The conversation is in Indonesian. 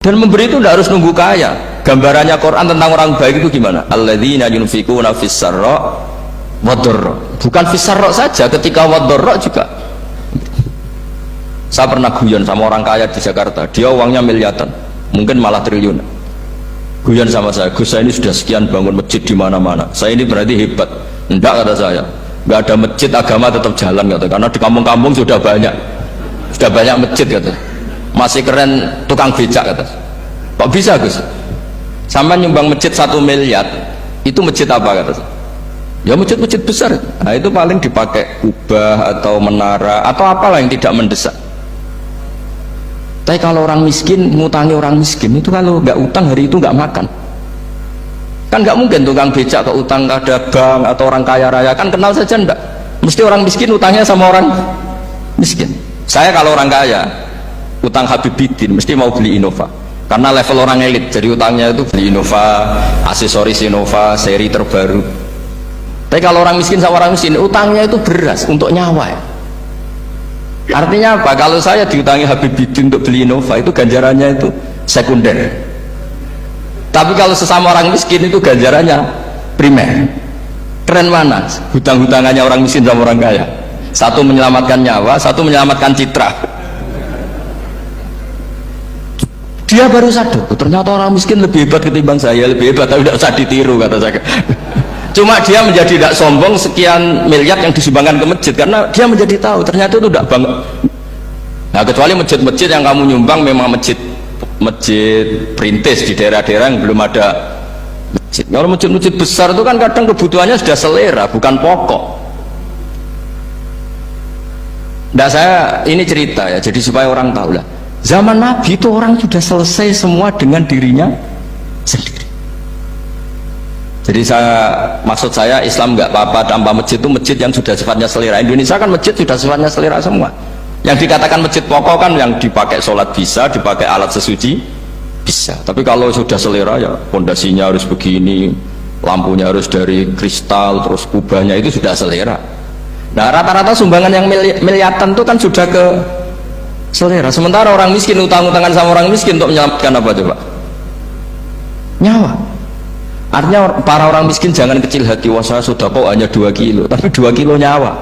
Dan memberi itu tidak harus nunggu kaya. Gambarannya Quran tentang orang baik itu gimana? Alladzina yunfikuna fis sarra wadharra. Bukan fis sarra saja, ketika wadharra juga. Saya pernah guyon sama orang kaya di Jakarta, dia uangnya miliaran, mungkin malah triliun. Guyon sama saya, Gus, saya ini sudah sekian bangun masjid di mana-mana. Saya ini berarti hebat. Enggak, kata saya. Enggak ada masjid, agama tetap jalan, kata. Karena di kampung-kampung sudah banyak masjid, kata. Masih keren tukang becak, kata. Kok bisa, Gus? Sama nyumbang masjid 1 miliar, itu masjid apa, kata? Ya masjid-masjid besar. Nah itu paling dipakai kubah atau menara atau apalah yang tidak mendesak. Tapi kalau orang miskin ngutangi orang miskin itu, kalau nggak utang hari itu nggak makan. Kan nggak mungkin tukang becak ke utang ada bank atau orang kaya raya, kan kenal saja enggak. Mesti orang miskin utangnya sama orang miskin. Saya kalau orang kaya utang Habibidin mesti mau beli Innova karena level orang elit, jadi utangnya itu beli Innova, aksesoris Innova seri terbaru. Tapi kalau orang miskin sama orang miskin utangnya itu beras untuk nyawa ya. Artinya apa? Kalau saya diutangi Habibidin untuk beli Innova itu ganjarannya itu sekunder. Tapi kalau sesama orang miskin itu ganjarannya primer. Keren mana? Hutang-hutangannya orang miskin sama orang kaya. Satu menyelamatkan nyawa, satu menyelamatkan citra. Dia baru sadar, ternyata orang miskin lebih hebat ketimbang saya, lebih hebat, tapi tidak usah ditiru, kata saya. Cuma dia menjadi tidak sombong sekian miliar yang disumbangkan ke masjid, karena dia menjadi tahu ternyata itu tidak bangga. Nah kecuali masjid-masjid yang kamu nyumbang memang masjid perintis di daerah-daerah yang belum ada masjid. Kalau masjid-masjid besar itu kan kadang kebutuhannya sudah selera, bukan pokok. Nah saya ini cerita ya, jadi supaya orang tahu lah. Zaman Nabi itu orang sudah selesai semua dengan dirinya sendiri. Jadi maksud saya Islam nggak apa-apa tanpa masjid, itu masjid yang sudah sifatnya selera. Indonesia kan masjid sudah sifatnya selera semua. Yang dikatakan masjid pokok kan yang dipakai sholat bisa, dipakai alat sesuci bisa. Tapi kalau sudah selera ya pondasinya harus begini, lampunya harus dari kristal, terus kubahnya itu sudah selera. Nah rata-rata sumbangan yang miliatan itu kan sudah ke selera. Sementara orang miskin utang-utangan sama orang miskin untuk menyelamatkan apa coba? Nyawa. Artinya para orang miskin jangan kecil hati, wah saya sudah kok hanya 2 kilo, tapi 2 kilo nyawa.